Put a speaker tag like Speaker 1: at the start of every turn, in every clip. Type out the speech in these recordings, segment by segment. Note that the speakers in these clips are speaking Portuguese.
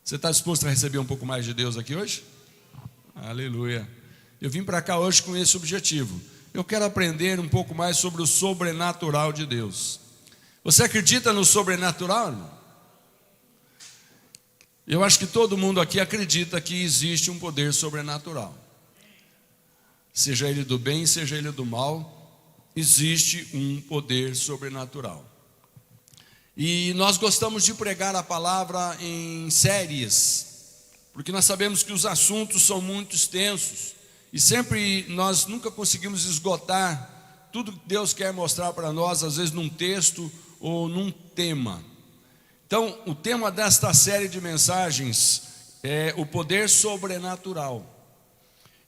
Speaker 1: Você está disposto a receber um pouco mais de Deus aqui hoje? Aleluia. Eu vim para cá hoje com esse objetivo. Eu quero aprender um pouco mais sobre o sobrenatural de Deus. Você acredita no sobrenatural, irmão? Eu acho que todo mundo aqui acredita que existe um poder sobrenatural. Seja ele do bem, seja ele do mal, existe um poder sobrenatural. E nós gostamos de pregar a palavra em séries, porque nós sabemos que os assuntos são muito extensos e sempre nós nunca conseguimos esgotar tudo que Deus quer mostrar para nós, às vezes num texto ou num tema. Então, o tema desta série de mensagens é o poder sobrenatural.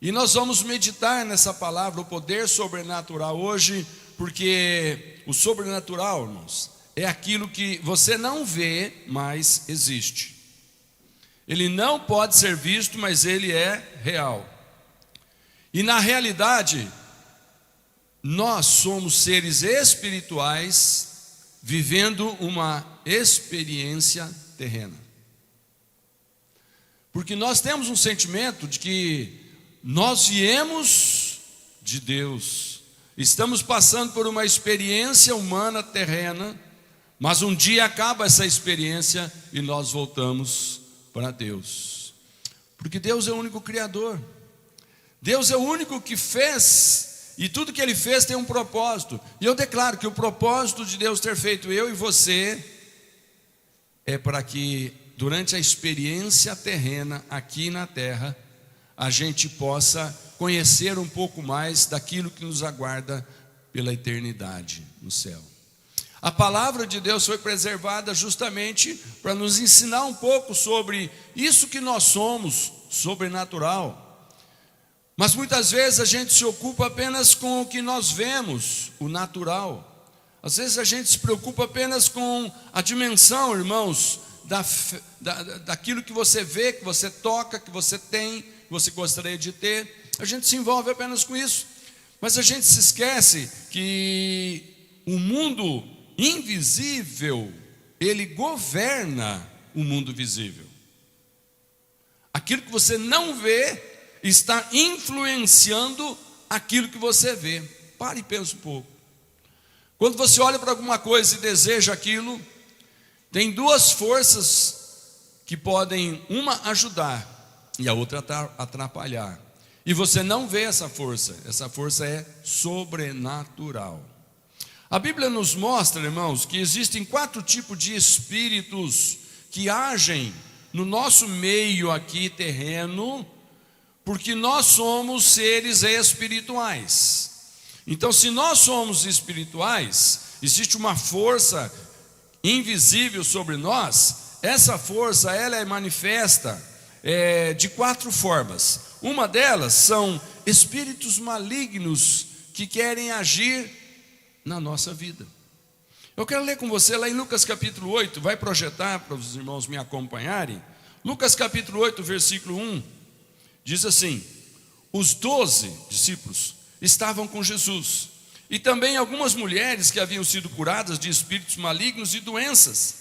Speaker 1: E nós vamos meditar nessa palavra, o poder sobrenatural, hoje, porque o sobrenatural, irmãos, é aquilo que você não vê, mas existe. Ele não pode ser visto, mas ele é real. E na realidade, nós somos seres espirituais vivendo uma experiência terrena. Porque nós temos um sentimento de que nós viemos de Deus, estamos passando por uma experiência humana terrena, mas um dia acaba essa experiência e nós voltamos para Deus. Porque Deus é o único Criador. Deus é o único que fez, e tudo que Ele fez tem um propósito. E eu declaro que o propósito de Deus ter feito eu e você é para que durante a experiência terrena aqui na terra, a gente possa conhecer um pouco mais daquilo que nos aguarda pela eternidade no céu. A palavra de Deus foi preservada justamente para nos ensinar um pouco sobre isso que nós somos, sobrenatural. Mas muitas vezes a gente se ocupa apenas com o que nós vemos, o natural. Às vezes a gente se preocupa apenas com a dimensão, irmãos, daquilo que você vê, que você toca, que você tem, que você gostaria de ter. A gente se envolve apenas com isso. Mas a gente se esquece que o mundo invisível, ele governa o mundo visível. Aquilo que você não vê está influenciando aquilo que você vê. Pare e pense um pouco. Quando você olha para alguma coisa e deseja aquilo, tem duas forças que podem, uma ajudar e a outra atrapalhar. E você não vê essa força é sobrenatural. A Bíblia nos mostra, irmãos, que existem 4 tipos de espíritos que agem no nosso meio aqui terreno, porque nós somos seres espirituais. Então, se nós somos espirituais, existe uma força invisível sobre nós. Essa força, ela é manifesta de 4 formas. Uma delas são espíritos malignos que querem agir na nossa vida. Eu quero ler com você lá em Lucas capítulo 8, vai projetar para os irmãos me acompanharem. Lucas capítulo 8, versículo 1, diz assim: os 12 discípulos estavam com Jesus, e também algumas mulheres que haviam sido curadas de espíritos malignos e doenças.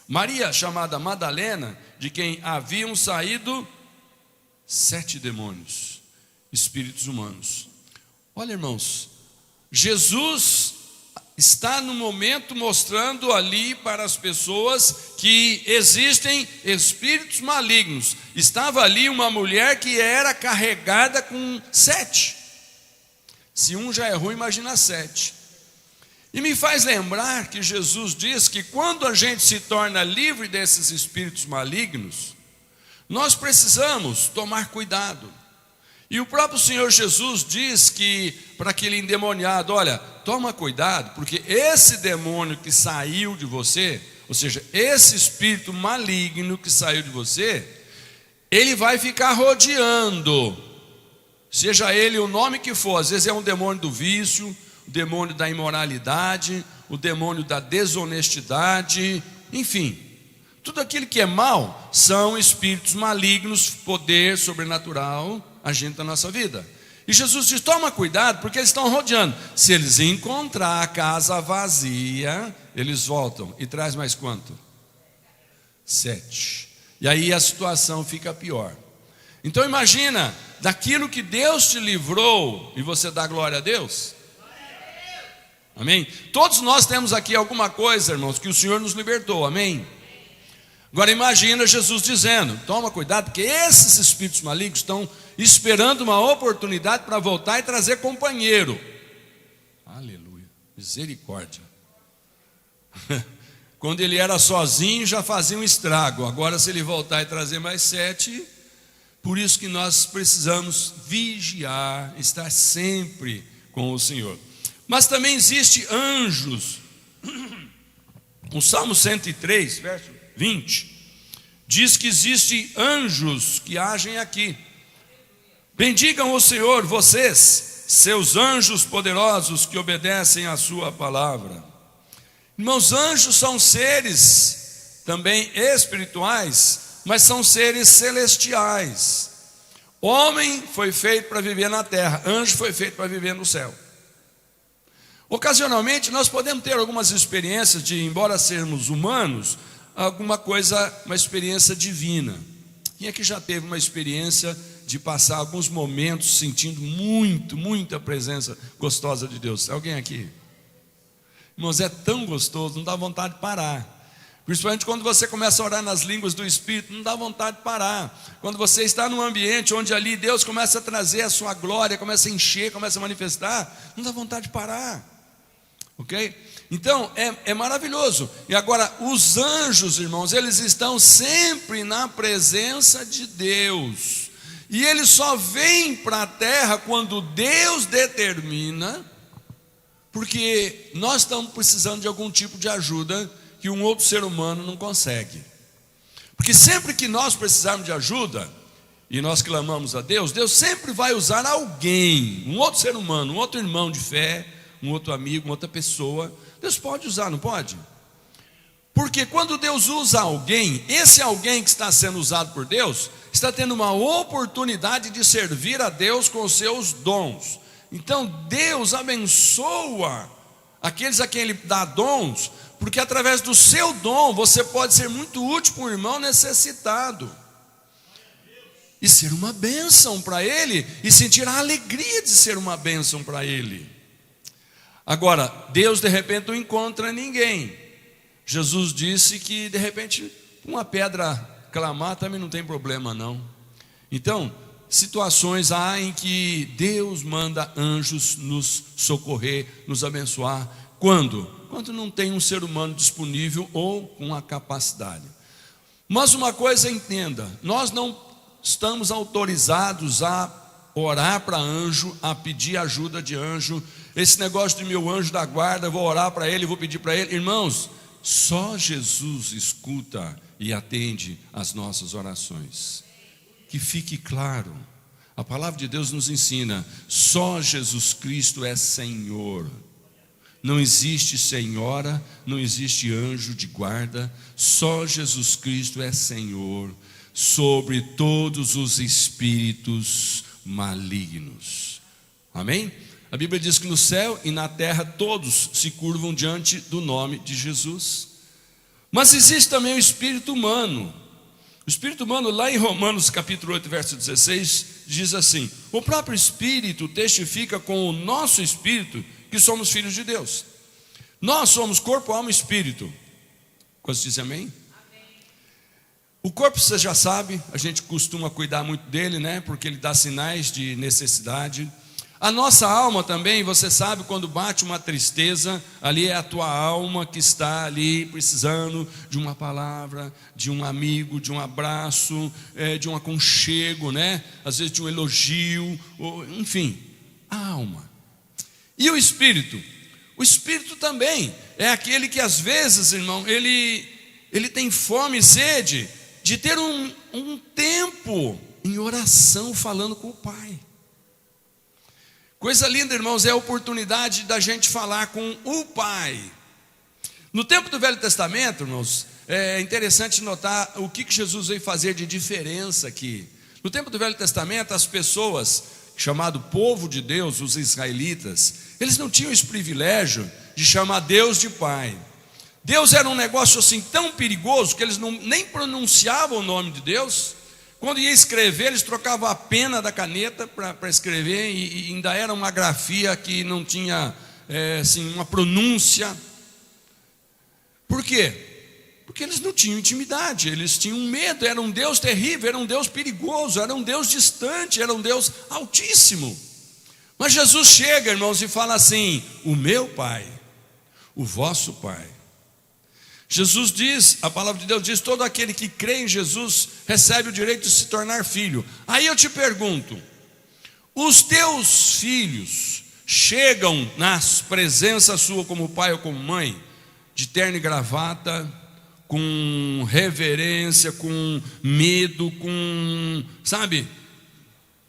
Speaker 1: Maria, chamada Madalena, de quem haviam saído 7 demônios, espíritos humanos. Olha, irmãos, Jesus está no momento mostrando ali para as pessoas que existem espíritos malignos. Estava ali uma mulher que era carregada com 7. Se um já é ruim, imagina 7. E me faz lembrar que Jesus diz que quando a gente se torna livre desses espíritos malignos, nós precisamos tomar cuidado. E o próprio Senhor Jesus diz que para aquele endemoniado: olha, toma cuidado, porque esse demônio que saiu de você, ou seja, esse espírito maligno que saiu de você, ele vai ficar rodeando, seja ele o nome que for. Às vezes é um demônio do vício, o demônio da imoralidade, o demônio da desonestidade, enfim, tudo aquilo que é mal são espíritos malignos, poder sobrenatural agindo na nossa vida. E Jesus diz: toma cuidado, porque eles estão rodeando. Se eles encontrar a casa vazia, eles voltam. E traz mais quanto? 7. E aí a situação fica pior. Então imagina, daquilo que Deus te livrou, e você dá glória a Deus. Amém? Todos nós temos aqui alguma coisa, irmãos, que o Senhor nos libertou, amém? Agora imagina Jesus dizendo: toma cuidado, porque esses espíritos malignos estão esperando uma oportunidade para voltar e trazer companheiro. Aleluia, misericórdia. Quando ele era sozinho já fazia um estrago, agora se ele voltar e trazer mais 7, por isso que nós precisamos vigiar, estar sempre com o Senhor. Mas também existe anjos. O Salmo 103, verso 20, diz que existem anjos que agem aqui. Bendigam o Senhor, vocês, seus anjos poderosos que obedecem à sua palavra. Irmãos, anjos são seres também espirituais, mas são seres celestiais. Homem foi feito para viver na terra, anjo foi feito para viver no céu. Ocasionalmente nós podemos ter algumas experiências de, embora sermos humanos, alguma coisa, uma experiência divina. Quem é que já teve uma experiência de passar alguns momentos sentindo muita presença gostosa de Deus? Alguém aqui? Irmãos, é tão gostoso, não dá vontade de parar. Principalmente quando você começa a orar nas línguas do Espírito, não dá vontade de parar. Quando você está num ambiente onde ali Deus começa a trazer a sua glória, começa a encher, começa a manifestar, não dá vontade de parar. Ok? Então, é maravilhoso. E agora, os anjos, irmãos, eles estão sempre na presença de Deus. E eles só vêm para a terra quando Deus determina, porque nós estamos precisando de algum tipo de ajuda que um outro ser humano não consegue. Porque sempre que nós precisarmos de ajuda, e nós clamamos a Deus, Deus sempre vai usar alguém, um outro ser humano, um outro irmão de fé, um outro amigo, uma outra pessoa. Deus pode usar, não pode? Porque quando Deus usa alguém, esse alguém que está sendo usado por Deus, está tendo uma oportunidade de servir a Deus com os seus dons. Então Deus abençoa aqueles a quem Ele dá dons, porque através do seu dom você pode ser muito útil para um irmão necessitado e ser uma bênção para ele, e sentir a alegria de ser uma bênção para ele. Agora, Deus de repente não encontra ninguém. Jesus disse que de repente uma pedra clamar também não tem problema não. Então, situações há em que Deus manda anjos nos socorrer, nos abençoar. Quando? Quando não tem um ser humano disponível ou com a capacidade. Mas uma coisa entenda, nós não estamos autorizados a orar para anjo, a pedir ajuda de anjo. Esse negócio de meu anjo da guarda, vou orar para ele, vou pedir para ele. Irmãos, só Jesus escuta e atende as nossas orações. Que fique claro, a palavra de Deus nos ensina, só Jesus Cristo é Senhor. Não existe senhora, não existe anjo de guarda, só Jesus Cristo é Senhor sobre todos os espíritos malignos. Amém? A Bíblia diz que no céu e na terra todos se curvam diante do nome de Jesus. Mas existe também o espírito humano. O espírito humano, lá em Romanos capítulo 8, verso 16, diz assim: o próprio Espírito testifica com o nosso espírito que somos filhos de Deus. Nós somos corpo, alma e espírito. Quantos dizem amém? O corpo você já sabe, a gente costuma cuidar muito dele, né? Porque ele dá sinais de necessidade. A nossa alma também, você sabe, quando bate uma tristeza, ali é a tua alma que está ali precisando de uma palavra, de um amigo, de um abraço, de um aconchego, né? Às vezes de um elogio, enfim, a alma. E o espírito? O espírito também é aquele que às vezes, irmão, ele tem fome e sede de ter um tempo em oração falando com o Pai. Coisa linda, irmãos, é a oportunidade da gente falar com o Pai. No tempo do Velho Testamento, irmãos, é interessante notar o que Jesus veio fazer de diferença aqui. No tempo do Velho Testamento, as pessoas, chamado povo de Deus, os israelitas, eles não tinham esse privilégio de chamar Deus de Pai. Deus era um negócio assim tão perigoso que eles nem pronunciavam o nome de Deus. Quando ia escrever, eles trocavam a pena da caneta para escrever, e ainda era uma grafia que não tinha assim, uma pronúncia. Por quê? Porque eles não tinham intimidade, eles tinham medo. Era um Deus terrível, era um Deus perigoso, era um Deus distante, era um Deus altíssimo. Mas Jesus chega, irmãos, e fala assim: o meu Pai, o vosso Pai. Jesus diz, a palavra de Deus diz: todo aquele que crê em Jesus recebe o direito de se tornar filho. Aí eu te pergunto: os teus filhos chegam na presença sua como pai ou como mãe, de terno e gravata, com reverência, com medo, com, sabe?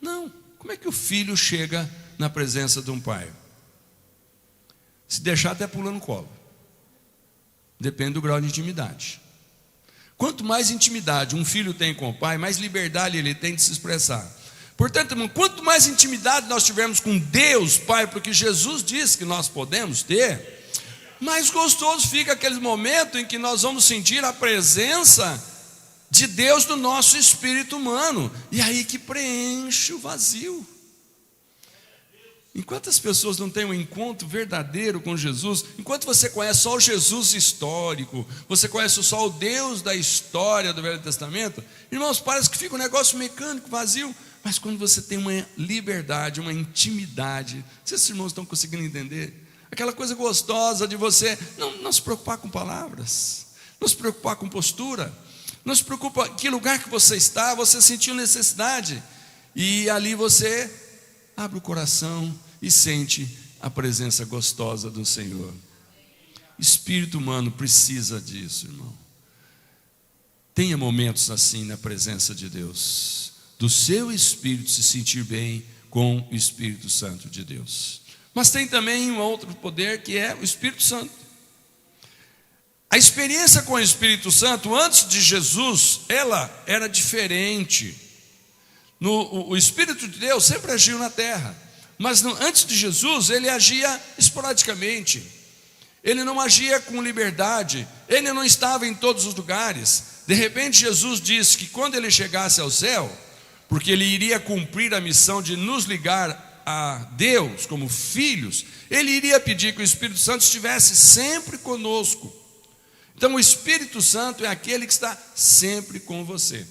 Speaker 1: Não. Como é que o filho chega na presença de um pai? Se deixar, até pula no colo. Depende do grau de intimidade. Quanto mais intimidade um filho tem com o pai, mais liberdade ele tem de se expressar. Portanto, irmão, quanto mais intimidade nós tivermos com Deus Pai, porque Jesus disse que nós podemos ter, mais gostoso fica aquele momento em que nós vamos sentir a presença de Deus no nosso espírito humano. E aí que preenche o vazio. Enquanto as pessoas não têm um encontro verdadeiro com Jesus, enquanto você conhece só o Jesus histórico, você conhece só o Deus da história do Velho Testamento, irmãos, parece que fica um negócio mecânico, vazio. Mas quando você tem uma liberdade, uma intimidade, não sei se os irmãos estão conseguindo entender, aquela coisa gostosa de você não se preocupar com palavras, não se preocupar com postura, não se preocupa que lugar que você está, você sentiu necessidade, e ali você abre o coração e sente a presença gostosa do Senhor. Espírito humano precisa disso, irmão. Tenha momentos assim na presença de Deus, do seu espírito se sentir bem com o Espírito Santo de Deus. Mas tem também um outro poder, que é o Espírito Santo. A experiência com o Espírito Santo antes de Jesus, ela era diferente. O Espírito de Deus sempre agiu na terra, mas antes de Jesus ele agia esporadicamente, ele não agia com liberdade, ele não estava em todos os lugares. De repente Jesus disse que quando ele chegasse ao céu, porque ele iria cumprir a missão de nos ligar a Deus como filhos, ele iria pedir que o Espírito Santo estivesse sempre conosco. Então o Espírito Santo é aquele que está sempre com você.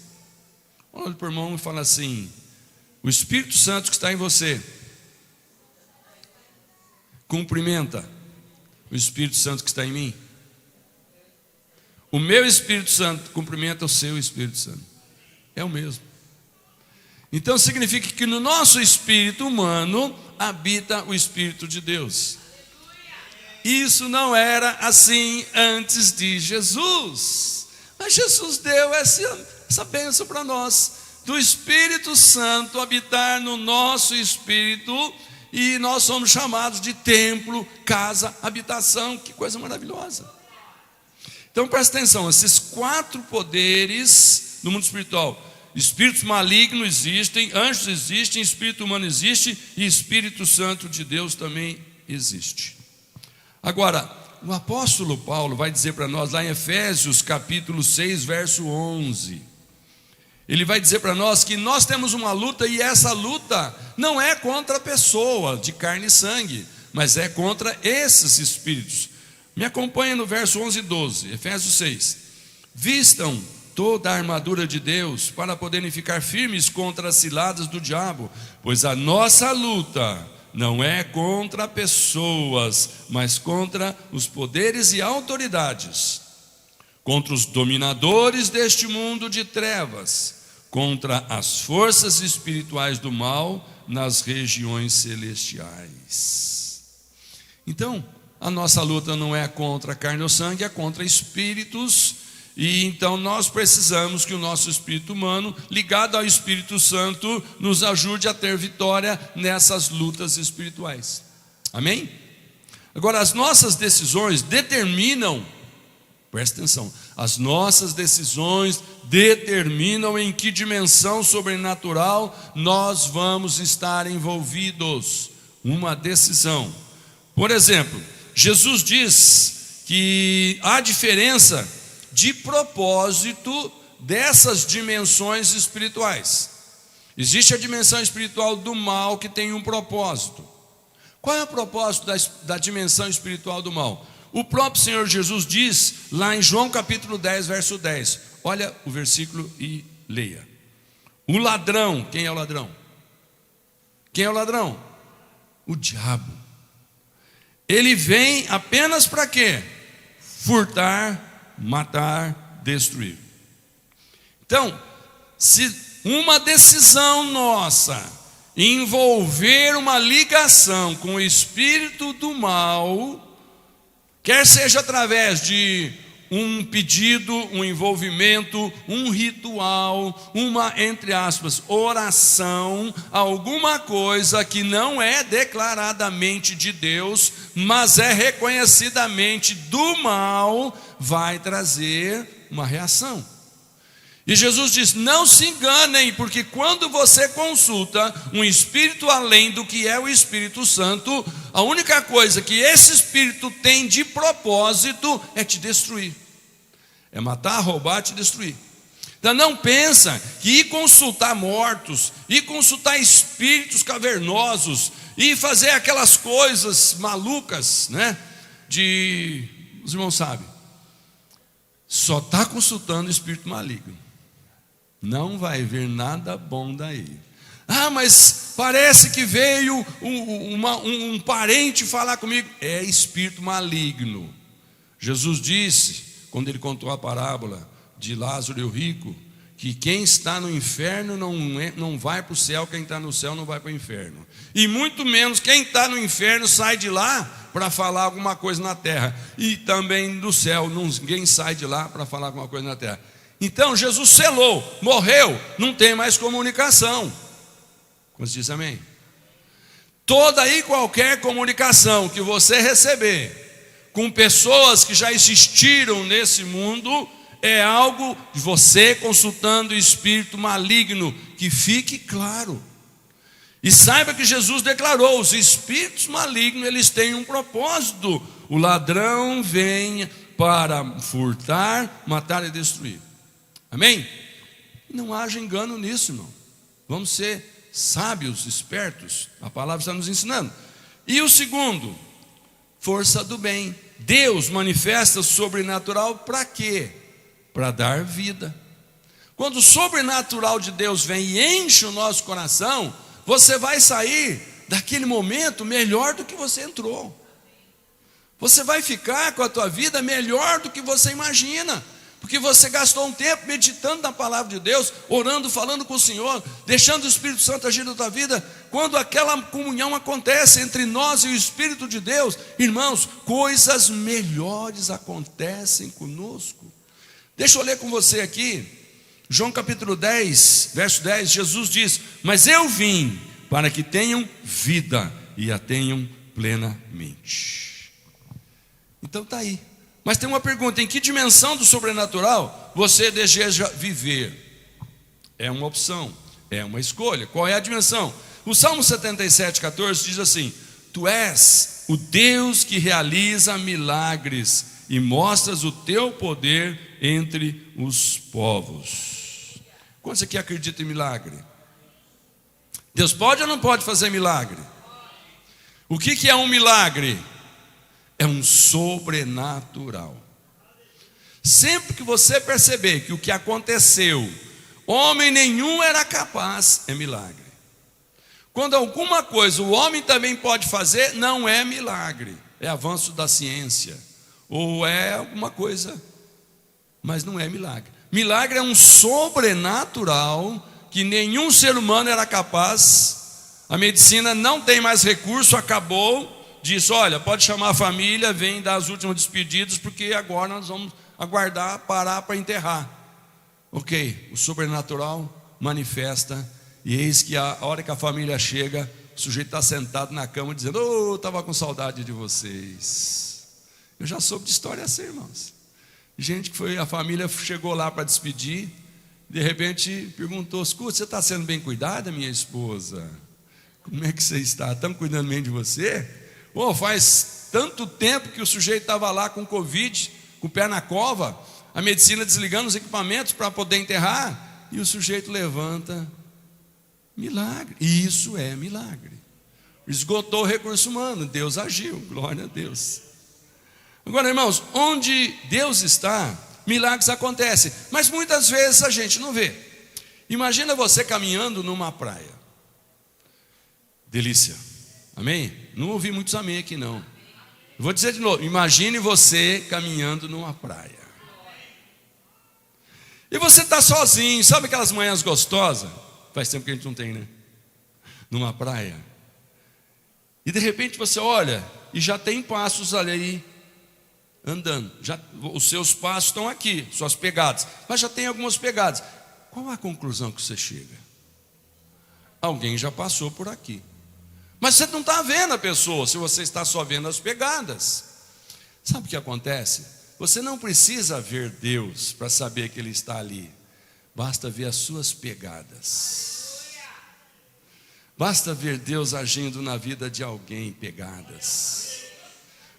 Speaker 1: Olha para o irmão e fala assim: o Espírito Santo que está em você cumprimenta o Espírito Santo que está em mim. O meu Espírito Santo cumprimenta o seu Espírito Santo. É o mesmo. Então significa que no nosso espírito humano habita o Espírito de Deus. Isso não era assim antes de Jesus, mas Jesus deu essa bênção para nós, do Espírito Santo habitar no nosso espírito, e nós somos chamados de templo, casa, habitação. Que coisa maravilhosa. Então presta atenção, esses 4 poderes no mundo espiritual: espíritos malignos existem, anjos existem, espírito humano existe, e Espírito Santo de Deus também existe. Agora, o apóstolo Paulo vai dizer para nós lá em Efésios capítulo 6, verso 11, ele vai dizer para nós que nós temos uma luta, e essa luta não é contra a pessoa de carne e sangue, mas é contra esses espíritos. Me acompanha no verso 11 e 12, Efésios 6. Vistam toda a armadura de Deus para poderem ficar firmes contra as ciladas do diabo, pois a nossa luta não é contra pessoas, mas contra os poderes e autoridades, contra os dominadores deste mundo de trevas, contra as forças espirituais do mal nas regiões celestiais. Então, a nossa luta não é contra carne ou sangue, é contra espíritos. E então nós precisamos que o nosso espírito humano, ligado ao Espírito Santo, nos ajude a ter vitória nessas lutas espirituais. Amém? Agora, as nossas decisões determinam, presta atenção, as nossas decisões determinam em que dimensão sobrenatural nós vamos estar envolvidos. Uma decisão. Por exemplo, Jesus diz que há diferença de propósito dessas dimensões espirituais. Existe a dimensão espiritual do mal que tem um propósito. Qual é o propósito da dimensão espiritual do mal? O próprio Senhor Jesus diz lá em João capítulo 10, verso 10. Olha o versículo e leia. O ladrão, quem é o ladrão? Quem é o ladrão? O diabo. Ele vem apenas para quê? Furtar, matar, destruir. Então, se uma decisão nossa envolver uma ligação com o espírito do mal, quer seja através de um pedido, um envolvimento, um ritual, uma, entre aspas, oração, alguma coisa que não é declaradamente de Deus, mas é reconhecidamente do mal, vai trazer uma reação. E Jesus diz: não se enganem, porque quando você consulta um espírito além do que é o Espírito Santo, a única coisa que esse espírito tem de propósito é te destruir. É matar, roubar, te destruir. Então não pensa que ir consultar mortos, ir consultar espíritos cavernosos, e fazer aquelas coisas malucas, né? Os irmãos sabem, só está consultando o espírito maligno. Não vai ver nada bom daí. Ah, mas parece que veio um parente falar comigo. É espírito maligno. Jesus disse, quando ele contou a parábola de Lázaro e o rico, que quem está no inferno não vai para o céu, quem está no céu não vai para o inferno. E muito menos quem está no inferno sai de lá para falar alguma coisa na terra. E também do céu, ninguém sai de lá para falar alguma coisa na terra. Então Jesus selou, morreu, não tem mais comunicação. Quantos dizem amém? Toda e qualquer comunicação que você receber com pessoas que já existiram nesse mundo é algo de você consultando o espírito maligno, que fique claro. E saiba que Jesus declarou: os espíritos malignos, eles têm um propósito. O ladrão vem para furtar, matar e destruir. Amém? Não haja engano nisso, irmão. Vamos ser sábios, espertos. A palavra está nos ensinando. E o segundo, força do bem. Deus manifesta o sobrenatural para quê? Para dar vida. Quando o sobrenatural de Deus vem e enche o nosso coração, você vai sair daquele momento melhor do que você entrou. Você vai ficar com a tua vida melhor do que você imagina, porque você gastou um tempo meditando na palavra de Deus, orando, falando com o Senhor, deixando o Espírito Santo agir na tua vida. Quando aquela comunhão acontece entre nós e o Espírito de Deus, irmãos, coisas melhores acontecem conosco. Deixa eu ler com você aqui, João capítulo 10, verso 10, Jesus diz: mas eu vim para que tenham vida e a tenham plenamente. Então está aí. Mas tem uma pergunta: em que dimensão do sobrenatural você deseja viver? É uma opção, é uma escolha. Qual é a dimensão? O Salmo 77, 14 diz assim: tu és o Deus que realiza milagres e mostras o teu poder entre os povos. Quantos aqui acreditam em milagre? Deus pode ou não pode fazer milagre? O que é um milagre? É um sobrenatural. Sempre que você perceber que o que aconteceu, homem nenhum era capaz, é milagre. Quando alguma coisa o homem também pode fazer, não é milagre, é avanço da ciência, ou é alguma coisa, mas não é milagre. Milagre é um sobrenatural que nenhum ser humano era capaz. A medicina não tem mais recurso, acabou. Diz: olha, pode chamar a família, vem dar as últimas despedidas, porque agora nós vamos aguardar, parar para enterrar. Ok, o sobrenatural manifesta, e eis que a hora que a família chega, o sujeito está sentado na cama dizendo: oh, estava com saudade de vocês. Eu já soube de história assim, irmãos. Gente que foi, a família chegou lá para despedir, de repente perguntou: escuta, você está sendo bem cuidada, minha esposa? Como é que você está? Estão cuidando bem de você? Oh, faz tanto tempo que o sujeito estava lá com Covid, com o pé na cova, a medicina desligando os equipamentos para poder enterrar, e o sujeito levanta. Milagre, isso é milagre. Esgotou o recurso humano, Deus agiu, glória a Deus. Agora, irmãos, onde Deus está, milagres acontecem, mas muitas vezes a gente não vê. Imagina você caminhando numa praia. Delícia, amém? Não ouvi muitos amém aqui não. Vou dizer de novo, imagine você caminhando numa praia. E você está sozinho, sabe aquelas manhãs gostosas? Faz tempo que a gente não tem, né? Numa praia. E de repente você olha e já tem passos ali andando. Os seus passos estão aqui, suas pegadas. Mas já tem algumas pegadas. Qual a conclusão que você chega? Alguém já passou por aqui. Mas você não está vendo a pessoa, se você está só vendo as pegadas. Sabe o que acontece? Você não precisa ver Deus para saber que Ele está ali. Basta ver as suas pegadas. Basta ver Deus agindo na vida de alguém, pegadas.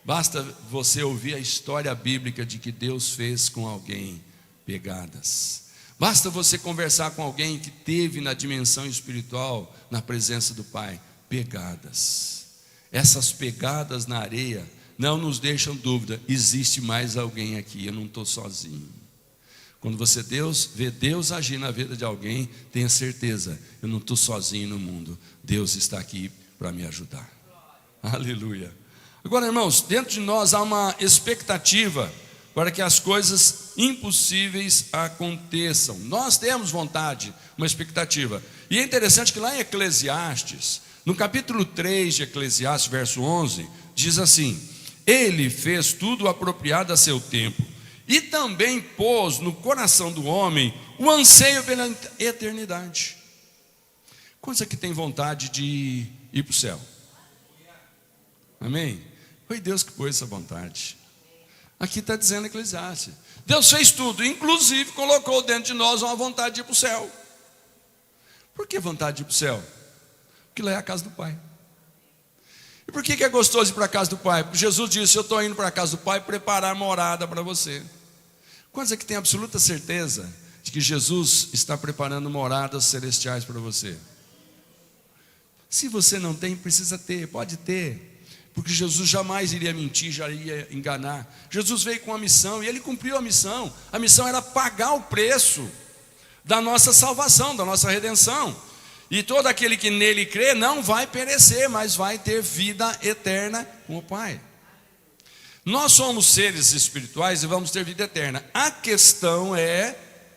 Speaker 1: Basta você ouvir a história bíblica de que Deus fez com alguém, pegadas. Basta você conversar com alguém que teve na dimensão espiritual, na presença do Pai, pegadas. Essas pegadas na areia não nos deixam dúvida, existe mais alguém aqui, eu não estou sozinho. Quando você vê Deus agir na vida de alguém, tenha certeza, eu não estou sozinho no mundo, Deus está aqui para me ajudar. Aleluia. Agora, irmãos, dentro de nós há uma expectativa para que as coisas impossíveis aconteçam. Nós temos vontade, uma expectativa. E é interessante que lá em Eclesiastes, no capítulo 3 de Eclesiastes, verso 11, diz assim: Ele fez tudo apropriado a seu tempo, e também pôs no coração do homem o anseio pela eternidade. Quantos aqui tem vontade de ir para o céu? Amém? Foi Deus que pôs essa vontade. Aqui está dizendo Eclesiastes. Deus fez tudo, inclusive colocou dentro de nós uma vontade de ir para o céu. Por que vontade de ir para o céu? Porque lá é a casa do Pai. E por que é gostoso ir para a casa do Pai? Porque Jesus disse: eu estou indo para a casa do Pai preparar morada para você. Quantos é que tem absoluta certeza de que Jesus está preparando moradas celestiais para você? Se você não tem, precisa ter, pode ter. Porque Jesus jamais iria mentir, já iria enganar. Jesus veio com a missão e Ele cumpriu a missão. A missão era pagar o preço da nossa salvação, da nossa redenção. E todo aquele que nele crê não vai perecer, mas vai ter vida eterna com o Pai. Nós somos seres espirituais e vamos ter vida eterna. A questão é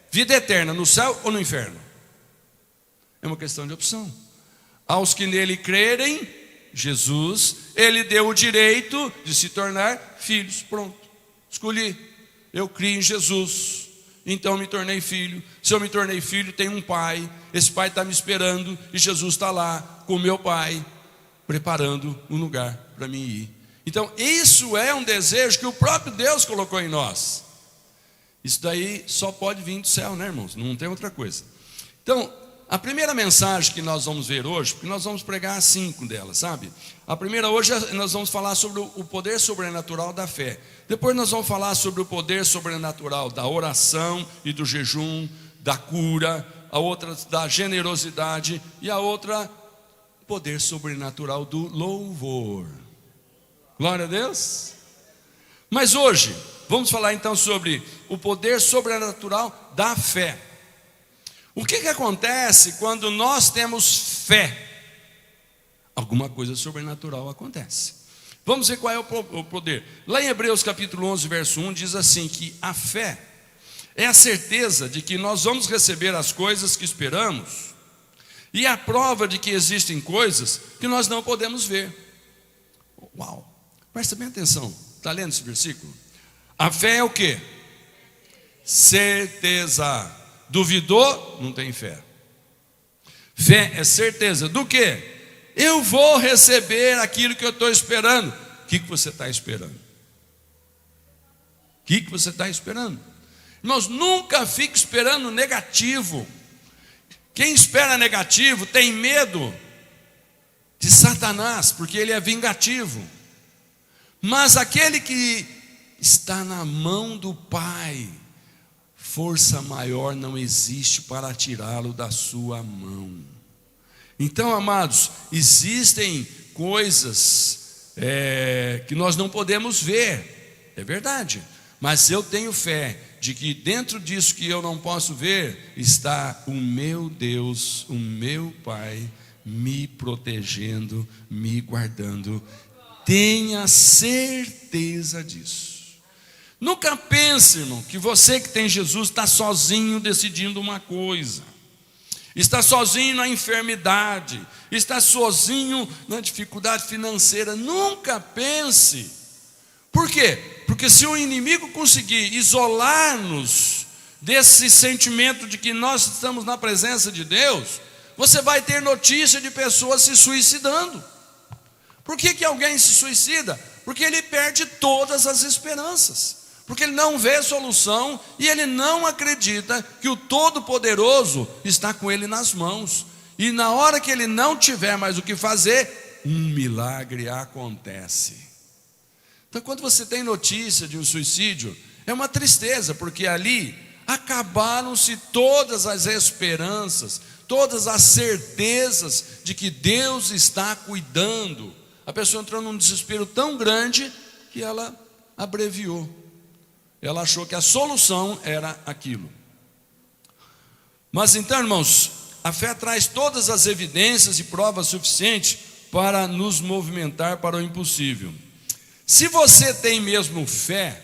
Speaker 1: vida eterna no céu ou no inferno? É uma questão de opção. Aos que nele crerem, Jesus, Ele deu o direito de se tornar filhos. Pronto, escolhi. Eu criei em Jesus, então me tornei filho. Se eu me tornei filho, tem um pai. Esse pai está me esperando e Jesus está lá com o meu pai, preparando um lugar para mim ir. Então isso é um desejo que o próprio Deus colocou em nós. Isso daí só pode vir do céu, né, irmãos? Não tem outra coisa. Então, a primeira mensagem que nós vamos ver hoje, porque nós vamos pregar 5 delas, sabe? A primeira hoje nós vamos falar sobre o poder sobrenatural da fé. Depois nós vamos falar sobre o poder sobrenatural da oração e do jejum, da cura. A outra da generosidade e a outra poder sobrenatural do louvor. Glória a Deus. Mas hoje vamos falar então sobre o poder sobrenatural da fé. O que acontece quando nós temos fé? Alguma coisa sobrenatural acontece. Vamos ver qual é o poder. Lá em Hebreus capítulo 11, verso 1, diz assim que a fé é a certeza de que nós vamos receber as coisas que esperamos, e a prova de que existem coisas que nós não podemos ver. Uau, presta bem atenção, está lendo esse versículo? A fé é o quê? Certeza. Duvidou? Não tem fé. Fé é certeza do quê? Eu vou receber aquilo que eu estou esperando. O que você está esperando? O que você está esperando? Irmãos, nunca fique esperando negativo. Quem espera negativo tem medo de Satanás, porque ele é vingativo. Mas aquele que está na mão do Pai, força maior não existe para tirá-lo da sua mão. Então, amados, existem coisas que nós não podemos ver, é verdade, mas eu tenho fé de que dentro disso que eu não posso ver, está o meu Deus, o meu Pai, me protegendo, me guardando. Tenha certeza disso. Nunca pense, irmão, que você que tem Jesus está sozinho decidindo uma coisa, está sozinho na enfermidade, está sozinho na dificuldade financeira. Nunca pense. Por quê? Porque se o inimigo conseguir isolar-nos desse sentimento de que nós estamos na presença de Deus, você vai ter notícia de pessoas se suicidando. Por que alguém se suicida? Porque ele perde todas as esperanças, porque ele não vê solução e ele não acredita que o Todo-Poderoso está com ele nas mãos. E na hora que ele não tiver mais o que fazer, um milagre acontece. Então, quando você tem notícia de um suicídio, é uma tristeza, porque ali acabaram-se todas as esperanças, todas as certezas de que Deus está cuidando. A pessoa entrou num desespero tão grande que ela abreviou. Ela achou que a solução era aquilo. Mas então, irmãos, a fé traz todas as evidências e provas suficientes para nos movimentar para o impossível. Se você tem mesmo fé,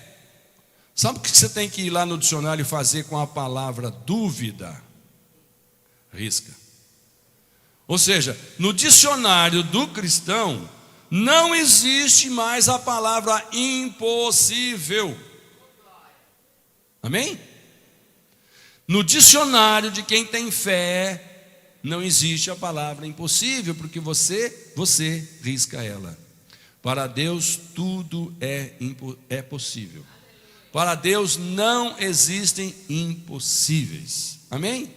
Speaker 1: sabe o que você tem que ir lá no dicionário fazer com a palavra dúvida? Risca. Ou seja, no dicionário do cristão, não existe mais a palavra impossível. Amém? No dicionário de quem tem fé, não existe a palavra impossível, porque você risca ela. Para Deus tudo é possível. Para Deus não existem impossíveis. Amém?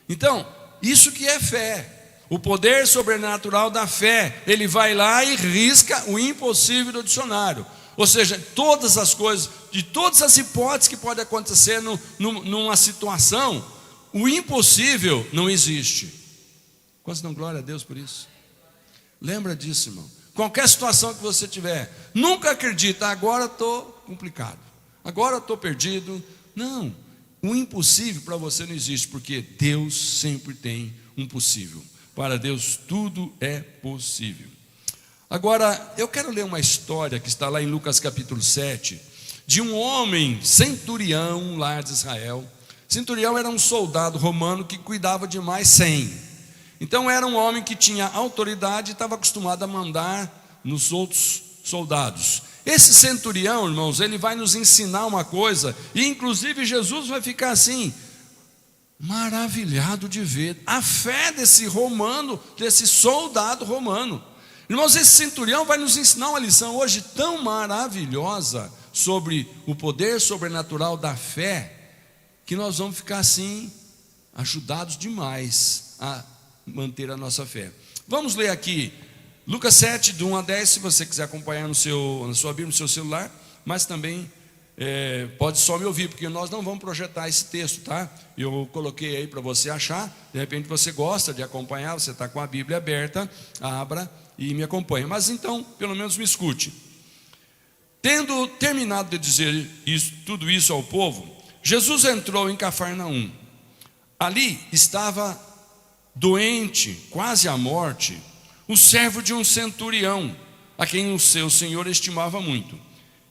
Speaker 1: Então, isso que é fé. O poder sobrenatural da fé. Ele vai lá e risca o impossível do dicionário. Ou seja, todas as coisas, de todas as hipóteses que podem acontecer numa situação, o impossível não existe. Quantos dão glória a Deus por isso? Lembra disso, irmão. Qualquer situação que você tiver, nunca acredita, agora estou complicado, agora estou perdido. Não, o impossível para você não existe, porque Deus sempre tem um possível. Para Deus tudo é possível. Agora, eu quero ler uma história que está lá em Lucas capítulo 7, de um homem centurião lá de Israel. Centurião era um soldado romano que cuidava de mais 100. Então era um homem que tinha autoridade e estava acostumado a mandar nos outros soldados. Esse centurião, irmãos, ele vai nos ensinar uma coisa, e inclusive Jesus vai ficar assim, maravilhado de ver a fé desse romano, desse soldado romano. Irmãos, esse centurião vai nos ensinar uma lição hoje tão maravilhosa sobre o poder sobrenatural da fé, que nós vamos ficar assim, ajudados demais a manter a nossa fé. Vamos ler aqui Lucas 7, do 1 a 10, se você quiser acompanhar na sua Bíblia, no seu celular, mas também pode só me ouvir, porque nós não vamos projetar esse texto, tá? Eu coloquei aí para você achar, de repente você gosta de acompanhar, você está com a Bíblia aberta, abra e me acompanhe. Mas então, pelo menos me escute. Tendo terminado de dizer tudo isso ao povo, Jesus entrou em Cafarnaum. Ali estava doente, quase à morte, o servo de um centurião, a quem o seu senhor estimava muito.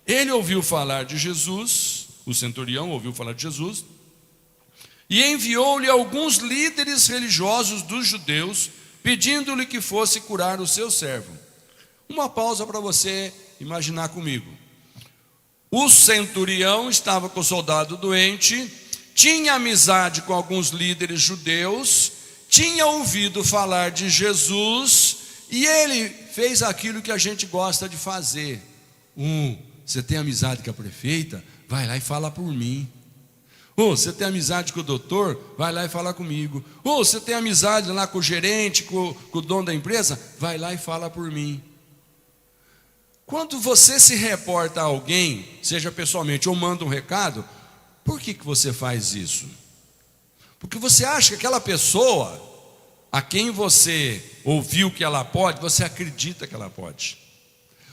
Speaker 1: Ele ouviu falar de Jesus, o centurião ouviu falar de Jesus, e enviou-lhe alguns líderes religiosos dos judeus, pedindo-lhe que fosse curar o seu servo. Uma pausa para você imaginar comigo. O centurião estava com o soldado doente, tinha amizade com alguns líderes judeus, tinha ouvido falar de Jesus, e ele fez aquilo que a gente gosta de fazer. Você tem amizade com a prefeita? Vai lá e fala por mim. Você tem amizade com o doutor? Vai lá e fala comigo. Você tem amizade lá com o gerente, com o dono da empresa? Vai lá e fala por mim. Quando você se reporta a alguém, seja pessoalmente ou manda um recado, por que você faz isso? Porque você acha que aquela pessoa a quem você ouviu que ela pode, você acredita que ela pode.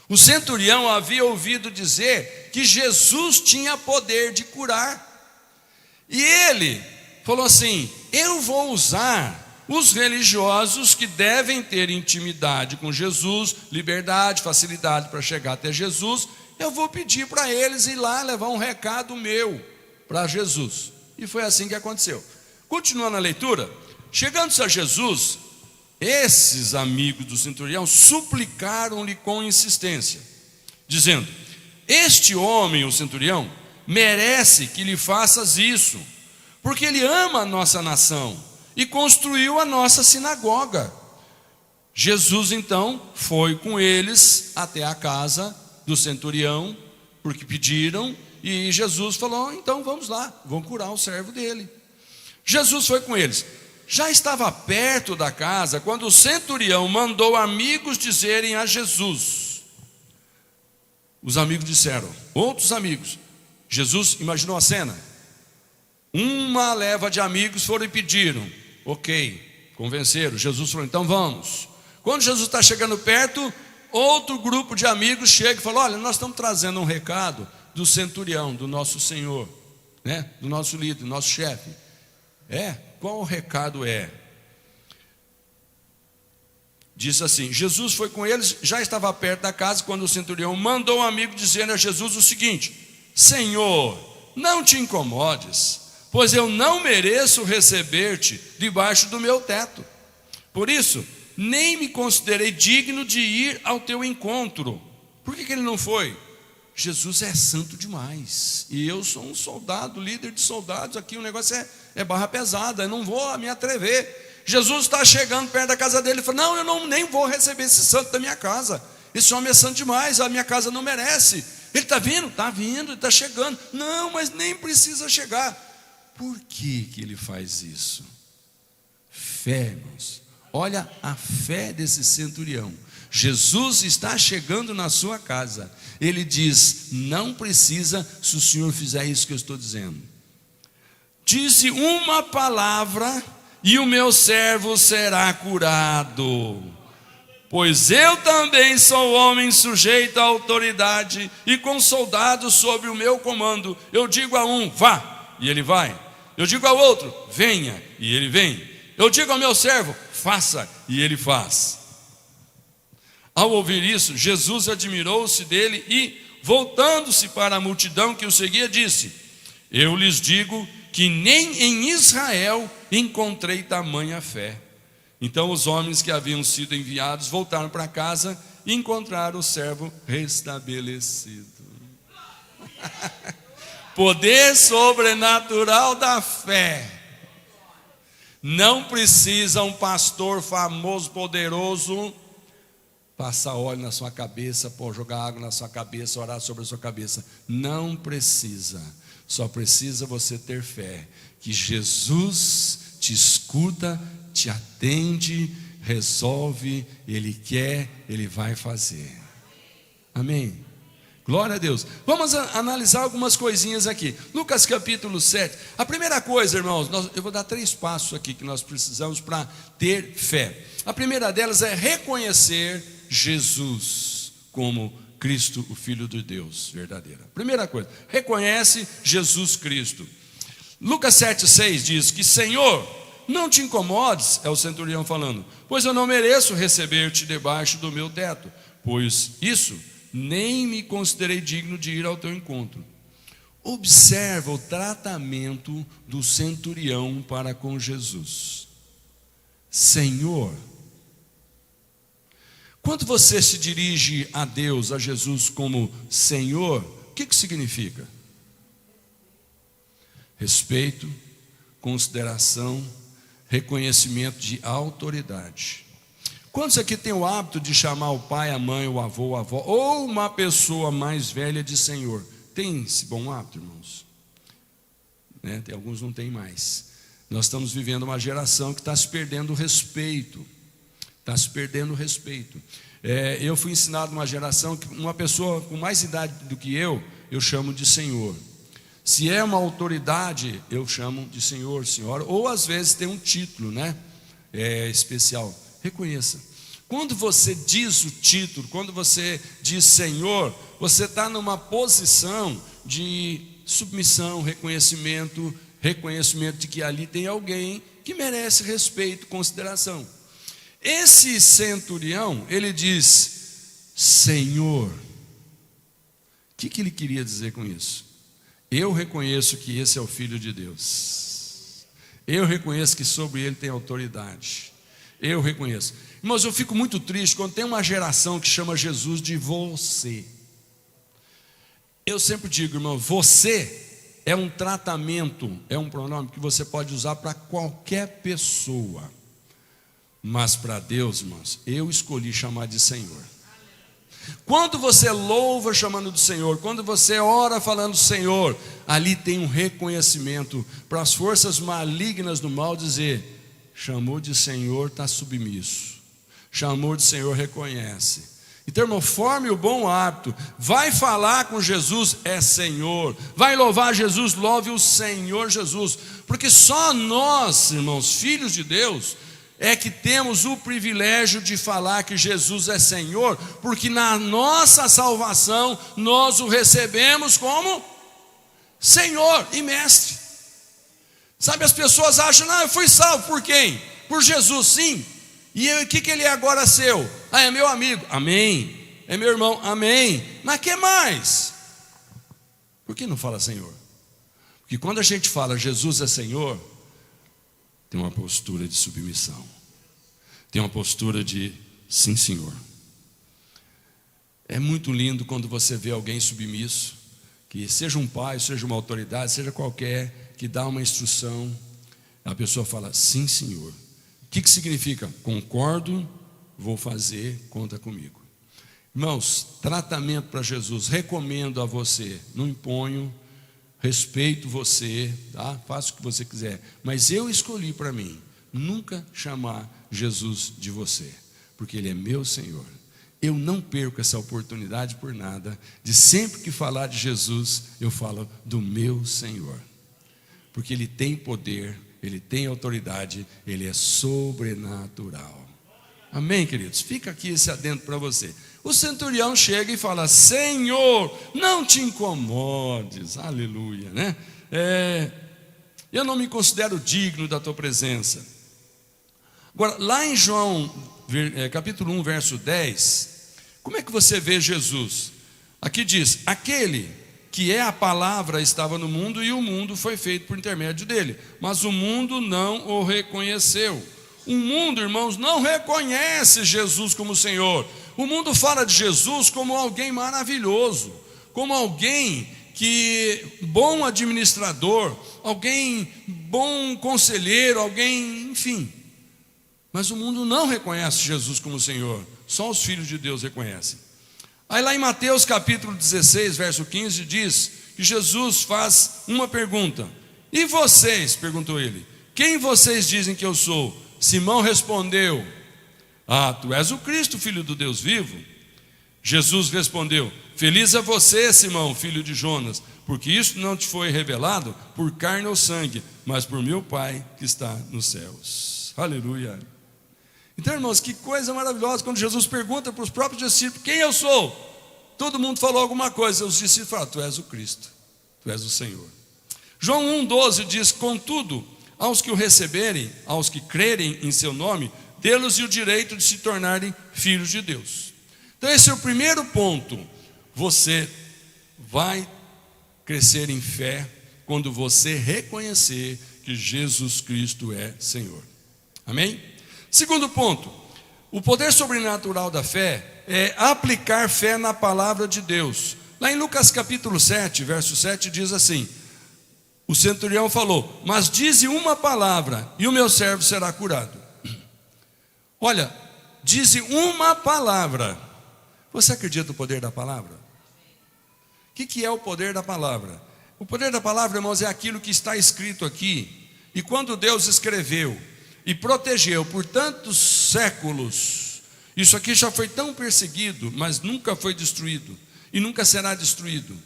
Speaker 1: O centurião havia ouvido dizer que Jesus tinha poder de curar. E ele falou assim: eu vou usar os religiosos que devem ter intimidade com Jesus, liberdade, facilidade para chegar até Jesus. Eu vou pedir para eles ir lá levar um recado meu para Jesus. E foi assim que aconteceu. Continuando a leitura, chegando-se a Jesus, esses amigos do centurião suplicaram-lhe com insistência, dizendo: este homem, o centurião, merece que lhe faças isso, porque ele ama a nossa nação e construiu a nossa sinagoga. Jesus então foi com eles até a casa do centurião, porque pediram, e Jesus falou: então vamos lá, vão curar o servo dele. Jesus foi com eles. Já estava perto da casa quando o centurião mandou amigos dizerem a Jesus. Os amigos disseram, outros amigos. Jesus imaginou a cena. Uma leva de amigos foram e pediram. Ok, convenceram. Jesus falou: então vamos. Quando Jesus está chegando perto, outro grupo de amigos chega e fala: olha, nós estamos trazendo um recado do centurião, do nosso Senhor, né? Do nosso líder, do nosso chefe. Qual o recado é? Diz assim: Jesus foi com eles, já estava perto da casa, quando o centurião mandou um amigo dizendo a Jesus o seguinte: Senhor, não te incomodes, pois eu não mereço receber-te debaixo do meu teto. Por isso, nem me considerei digno de ir ao teu encontro. Por que ele não foi? Jesus é santo demais, e eu sou um soldado, líder de soldados. Aqui o negócio é barra pesada, eu não vou me atrever. Jesus está chegando perto da casa dele e fala: não, eu nem vou receber esse santo da minha casa. Esse homem é santo demais, a minha casa não merece. Ele está vindo? Está vindo, ele está chegando. Não, mas nem precisa chegar. Por que ele faz isso? Fé, irmãos. Olha a fé desse centurião. Jesus está chegando na sua casa. Ele diz: não precisa, se o Senhor fizer isso que eu estou dizendo. Dize uma palavra e o meu servo será curado. Pois eu também sou homem sujeito à autoridade e com soldados sob o meu comando. Eu digo a um: vá, e ele vai. Eu digo ao outro: venha, e ele vem. Eu digo ao meu servo: faça, e ele faz. Ao ouvir isso, Jesus admirou-se dele e, voltando-se para a multidão que o seguia, disse: eu lhes digo que nem em Israel encontrei tamanha fé. Então os homens que haviam sido enviados voltaram para casa e encontraram o servo restabelecido. Poder sobrenatural da fé. Não precisa um pastor famoso, poderoso, passar óleo na sua cabeça, jogar água na sua cabeça, orar sobre a sua cabeça. Não precisa. Só precisa você ter fé que Jesus te escuta, te atende, resolve, Ele quer, Ele vai fazer. Amém? Glória a Deus. Vamos analisar algumas coisinhas aqui. Lucas capítulo 7. A primeira coisa, irmãos, eu vou dar 3 passos aqui que nós precisamos para ter fé. A primeira delas é reconhecer Jesus como Cristo, o Filho de Deus verdadeiro. Primeira coisa, reconhece Jesus Cristo. Lucas 7,6 diz que: Senhor, não te incomodes, é o centurião falando, pois eu não mereço receber-te debaixo do meu teto, pois isso nem me considerei digno de ir ao teu encontro. Observa o tratamento do centurião para com Jesus. Senhor. Quando você se dirige a Deus, a Jesus como Senhor, o que significa? Respeito, consideração, reconhecimento de autoridade. Quantos aqui tem o hábito de chamar o pai, a mãe, o avô, a avó, ou uma pessoa mais velha de Senhor? Tem esse bom hábito, irmãos? Né? Tem alguns não tem mais. Nós estamos vivendo uma geração que está se perdendo o respeito. Está se perdendo o respeito. Eu fui ensinado numa geração que uma pessoa com mais idade do que eu chamo de senhor. Se é uma autoridade, eu chamo de senhor, senhora, ou às vezes tem um título, né? Especial. Reconheça. Quando você diz o título, quando você diz senhor, você está numa posição de submissão, reconhecimento de que ali tem alguém que merece respeito, consideração. Esse centurião, ele diz, Senhor. O que ele queria dizer com isso? Eu reconheço que esse é o Filho de Deus. Eu reconheço que sobre ele tem autoridade. Eu reconheço. Irmãos, eu fico muito triste quando tem uma geração que chama Jesus de você. Eu sempre digo, irmão, você é um tratamento, é um pronome que você pode usar para qualquer pessoa. Mas para Deus, irmãos, eu escolhi chamar de Senhor. Quando você louva chamando de Senhor, quando você ora falando Senhor, ali tem um reconhecimento para as forças malignas do mal dizer, chamou de Senhor, está submisso. Chamou de Senhor, reconhece. Então, irmão, forme o bom hábito. Vai falar com Jesus, é Senhor. Vai louvar Jesus, louve o Senhor Jesus. Porque só nós, irmãos, filhos de Deus, é que temos o privilégio de falar que Jesus é Senhor, porque na nossa salvação nós o recebemos como Senhor e Mestre. Sabe, as pessoas acham, não, eu fui salvo por quem? Por Jesus, sim. E o que ele é agora seu? É meu amigo, amém. É meu irmão, amém. Mas que mais? Por que não fala Senhor? Porque quando a gente fala Jesus é Senhor, tem uma postura de submissão, tem uma postura de sim, Senhor. É muito lindo quando você vê alguém submisso, que seja um pai, seja uma autoridade, seja qualquer, que dá uma instrução, a pessoa fala sim, Senhor. O que significa? Concordo, vou fazer, conta comigo. Irmãos, tratamento para Jesus, recomendo a você, não imponho, respeito você, tá? Faça o que você quiser, mas eu escolhi para mim nunca chamar Jesus de você, porque Ele é meu Senhor. Eu não perco essa oportunidade por nada, de sempre que falar de Jesus, eu falo do meu Senhor, porque Ele tem poder, Ele tem autoridade, Ele é sobrenatural. Amém, queridos? Fica aqui esse adendo para você. O centurião chega e fala, Senhor, não te incomodes, aleluia, né? Eu não me considero digno da tua presença. Agora, lá em João, capítulo 1, verso 10, como é que você vê Jesus? Aqui diz, aquele que é a palavra estava no mundo e o mundo foi feito por intermédio dele, mas o mundo não o reconheceu. O mundo, irmãos, não reconhece Jesus como Senhor. O mundo fala de Jesus como alguém maravilhoso, como alguém que, bom administrador, alguém bom conselheiro, alguém, enfim. Mas o mundo não reconhece Jesus como Senhor, só os filhos de Deus reconhecem. Aí lá em Mateus capítulo 16, verso 15, diz que Jesus faz uma pergunta. E vocês, perguntou ele, quem vocês dizem que eu sou? Simão respondeu, tu és o Cristo, filho do Deus vivo. Jesus respondeu, feliz é você, Simão, filho de Jonas, porque isso não te foi revelado por carne ou sangue, mas por meu Pai que está nos céus. Aleluia. Então, irmãos, que coisa maravilhosa quando Jesus pergunta para os próprios discípulos, quem eu sou? Todo mundo falou alguma coisa, os discípulos falaram, tu és o Cristo, tu és o Senhor. João 1,12 diz, contudo, aos que o receberem, aos que crerem em seu nome, dê-los o direito de se tornarem filhos de Deus. Então esse é o primeiro ponto. Você vai crescer em fé quando você reconhecer que Jesus Cristo é Senhor. Amém? Segundo ponto, o poder sobrenatural da fé é aplicar fé na palavra de Deus. Lá em Lucas capítulo 7, verso 7 diz assim, o centurião falou, mas dize uma palavra e o meu servo será curado. Olha, dize uma palavra. Você acredita no poder da palavra? O que é o poder da palavra? O poder da palavra, irmãos, é aquilo que está escrito aqui. E quando Deus escreveu e protegeu por tantos séculos, Isso aqui já foi tão perseguido, mas nunca foi destruído e nunca será destruído.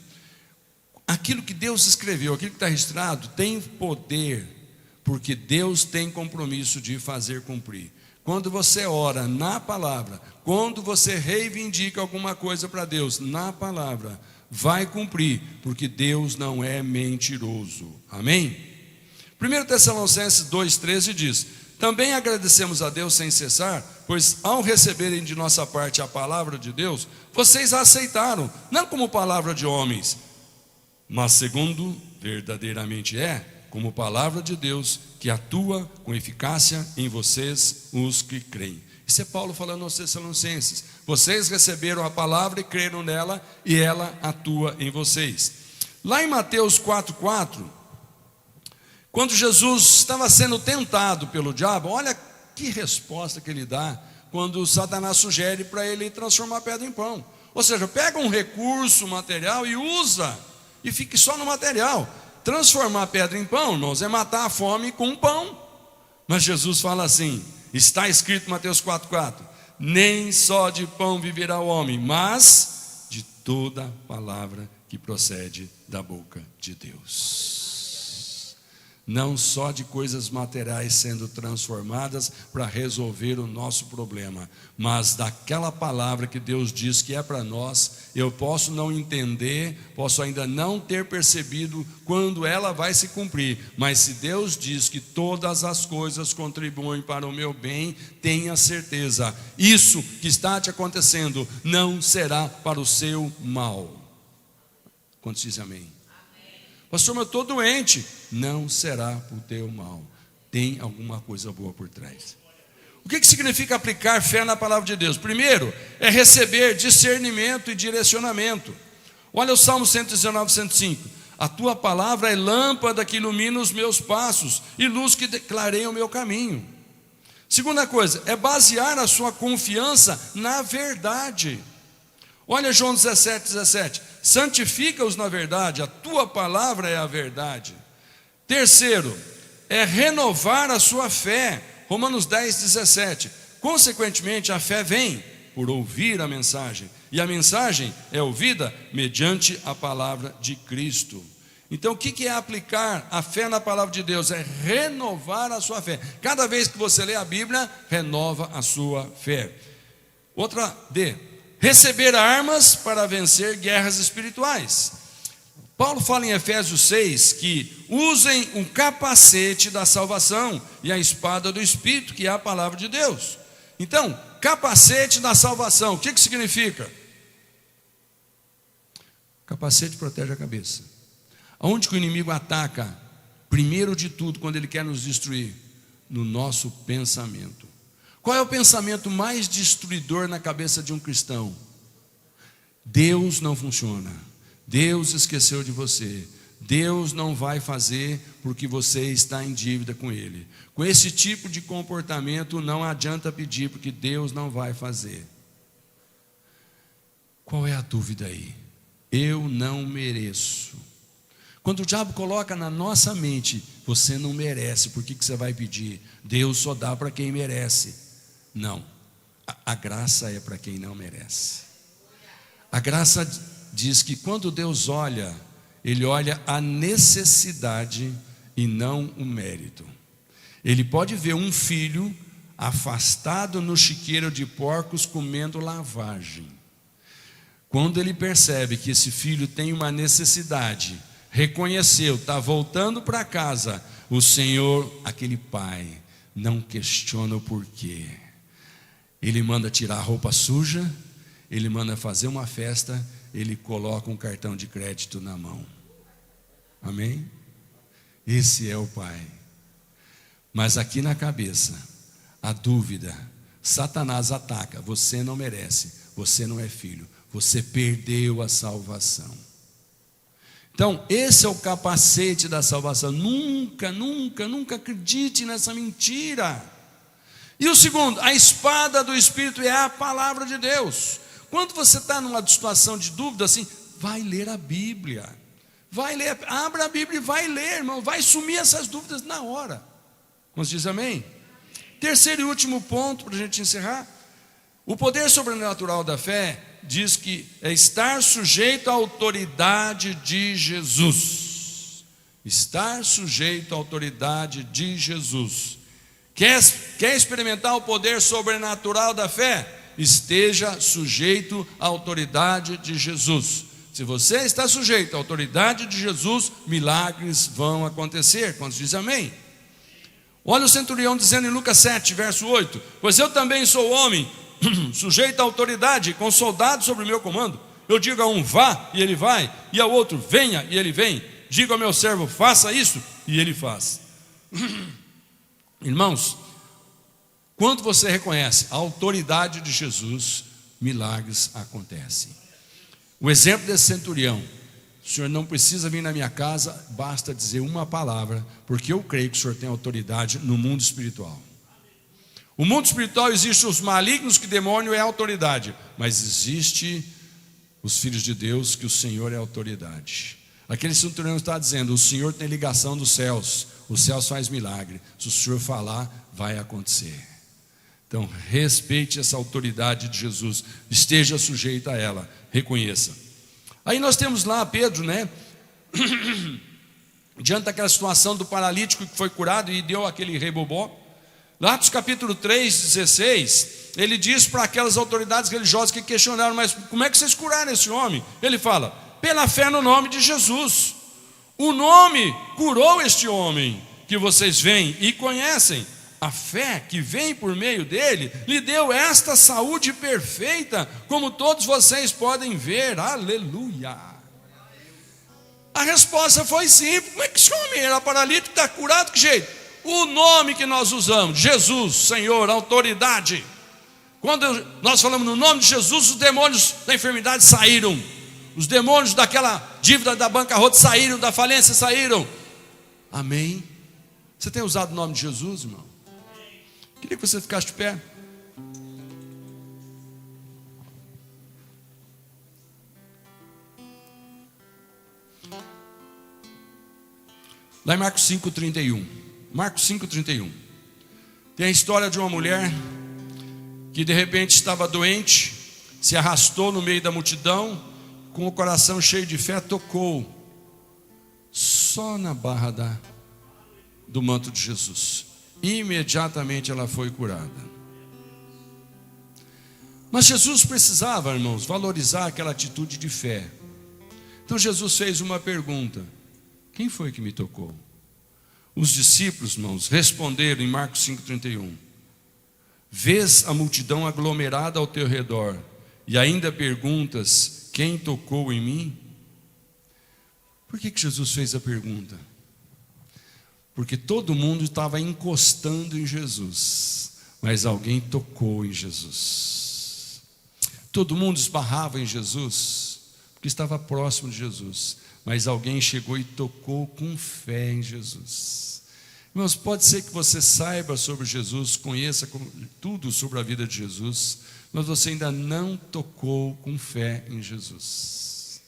Speaker 1: Aquilo que Deus escreveu, aquilo que está registrado, tem poder, porque Deus tem compromisso de fazer cumprir. Quando você ora na palavra, quando você reivindica alguma coisa para Deus na palavra, vai cumprir, porque Deus não é mentiroso. Amém? 1 Tessalonicenses 2,13 diz: também agradecemos a Deus sem cessar, pois ao receberem de nossa parte a palavra de Deus, vocês a aceitaram, não como palavra de homens, mas segundo verdadeiramente é, como palavra de Deus, que atua com eficácia em vocês, os que creem. Isso é Paulo falando aos Tessalonicenses. Vocês receberam a palavra e creram nela, e ela atua em vocês. Lá em Mateus 4,4, quando Jesus estava sendo tentado pelo diabo, olha que resposta que ele dá quando Satanás sugere para ele transformar a pedra em pão. Ou seja, pega um recurso material e usa, e fique só no material. Transformar a pedra em pão, irmãos, é matar a fome com pão. Mas Jesus fala assim, está escrito em Mateus 4,4: nem só de pão viverá o homem, mas de toda palavra que procede da boca de Deus. Não só de coisas materiais sendo transformadas para resolver o nosso problema, mas daquela palavra que Deus diz que é para nós. Eu posso não entender, posso ainda não ter percebido quando ela vai se cumprir, mas se Deus diz que todas as coisas contribuem para o meu bem, tenha certeza, isso que está te acontecendo não será para o seu mal. Quantos dizem amém? Pastor, mas eu estou doente. Não será para o teu mal. Tem alguma coisa boa por trás. O que significa aplicar fé na palavra de Deus? Primeiro, é receber discernimento e direcionamento. Olha o Salmo 119, 105. A tua palavra é lâmpada que ilumina os meus passos e luz que clareia o meu caminho. Segunda coisa, é basear a sua confiança na verdade. Olha João 17, 17. Santifica-os na verdade, a tua palavra é a verdade. Terceiro, é renovar a sua fé. Romanos 10, 17. Consequentemente, a fé vem por ouvir a mensagem, e a mensagem é ouvida mediante a palavra de Cristo. Então, o que é aplicar a fé na palavra de Deus? É renovar a sua fé. Cada vez que você lê a Bíblia, renova a sua fé. Outra D, receber armas para vencer guerras espirituais. Paulo fala em Efésios 6 que usem um capacete da salvação e a espada do Espírito, que é a palavra de Deus. Então, capacete da salvação, o que significa? Capacete protege a cabeça. Aonde que o inimigo ataca? Primeiro de tudo, quando ele quer nos destruir? No nosso pensamento. Qual é o pensamento mais destruidor na cabeça de um cristão? Deus não funciona. Deus esqueceu de você. Deus não vai fazer porque você está em dívida com Ele. Com esse tipo de comportamento não adianta pedir, porque Deus não vai fazer. Qual é a dúvida aí? Eu não mereço. Quando o diabo coloca na nossa mente, você não merece, por que você vai pedir? Deus só dá para quem merece. Não, a graça é para quem não merece. A graça diz que quando Deus olha, Ele olha a necessidade e não o mérito. Ele pode ver um filho afastado no chiqueiro de porcos comendo lavagem. Quando ele percebe que esse filho tem uma necessidade, reconheceu, está voltando para casa, o Senhor, aquele pai, não questiona o porquê. Ele manda tirar a roupa suja, ele manda fazer uma festa, ele coloca um cartão de crédito na mão. Amém? Esse é o pai. Mas aqui na cabeça, a dúvida, Satanás ataca, você não merece, você não é filho, você perdeu a salvação. Então, esse é o capacete da salvação. Nunca acredite nessa mentira. E o segundo, a espada do Espírito é a palavra de Deus. Quando você está numa situação de dúvida assim, vai ler a Bíblia. Vai ler, abra a Bíblia e vai ler, irmão. Vai sumir essas dúvidas na hora. Vamos dizer amém? Terceiro e último ponto para a gente encerrar. O poder sobrenatural da fé diz que é estar sujeito à autoridade de Jesus. Estar sujeito à autoridade de Jesus. Quer experimentar o poder sobrenatural da fé? Esteja sujeito à autoridade de Jesus. Se você está sujeito à autoridade de Jesus, milagres vão acontecer. Quantos dizem amém? Olha o centurião dizendo em Lucas 7, verso 8: pois eu também sou homem, sujeito à autoridade, com soldados sobre o meu comando. Eu digo a um, vá, e ele vai, e ao outro, venha, e ele vem. Digo ao meu servo, faça isso, e ele faz. Irmãos, quando você reconhece a autoridade de Jesus, milagres acontecem. O exemplo desse centurião: o senhor não precisa vir na minha casa, basta dizer uma palavra, porque eu creio que o senhor tem autoridade no mundo espiritual. O mundo espiritual existe os malignos, que demônio é autoridade, mas existe os filhos de Deus, que o Senhor é autoridade. Aquele centurião está dizendo: o Senhor tem ligação dos céus, os céus faz milagre, se o senhor falar, vai acontecer. Então respeite essa autoridade de Jesus, esteja sujeito a ela, reconheça. Aí nós temos lá Pedro, né? Diante daquela situação do paralítico que foi curado e deu aquele rebobó. Lá Atos capítulo 3, 16, ele diz para aquelas autoridades religiosas que questionaram: mas como é que vocês curaram esse homem? Ele fala: pela fé no nome de Jesus. O nome curou este homem que vocês veem e conhecem. A fé que vem por meio dele lhe deu esta saúde perfeita, como todos vocês podem ver. Aleluia. A resposta foi simples: como é que esse homem era paralítico, está curado? Que jeito? O nome que nós usamos, Jesus, Senhor, autoridade. Quando nós falamos no nome de Jesus, os demônios da enfermidade saíram, os demônios daquela dívida da bancarrota saíram, da falência saíram. Amém? Você tem usado o nome de Jesus, irmão? Queria que você ficasse de pé. Lá em Marcos 5,31. Marcos 5,31. Tem a história de uma mulher que de repente estava doente, se arrastou no meio da multidão, com o coração cheio de fé, tocou só na barra do manto de Jesus. Imediatamente ela foi curada. Mas Jesus precisava, irmãos, valorizar aquela atitude de fé. Então Jesus fez uma pergunta: quem foi que me tocou? Os discípulos, irmãos, responderam em Marcos 5,31: vês a multidão aglomerada ao teu redor e ainda perguntas: quem tocou em mim? Por que Jesus fez a pergunta? Porque todo mundo estava encostando em Jesus, mas alguém tocou em Jesus. Todo mundo esbarrava em Jesus, porque estava próximo de Jesus, mas alguém chegou e tocou com fé em Jesus. Irmãos, pode ser que você saiba sobre Jesus, conheça tudo sobre a vida de Jesus, mas você ainda não tocou com fé em Jesus.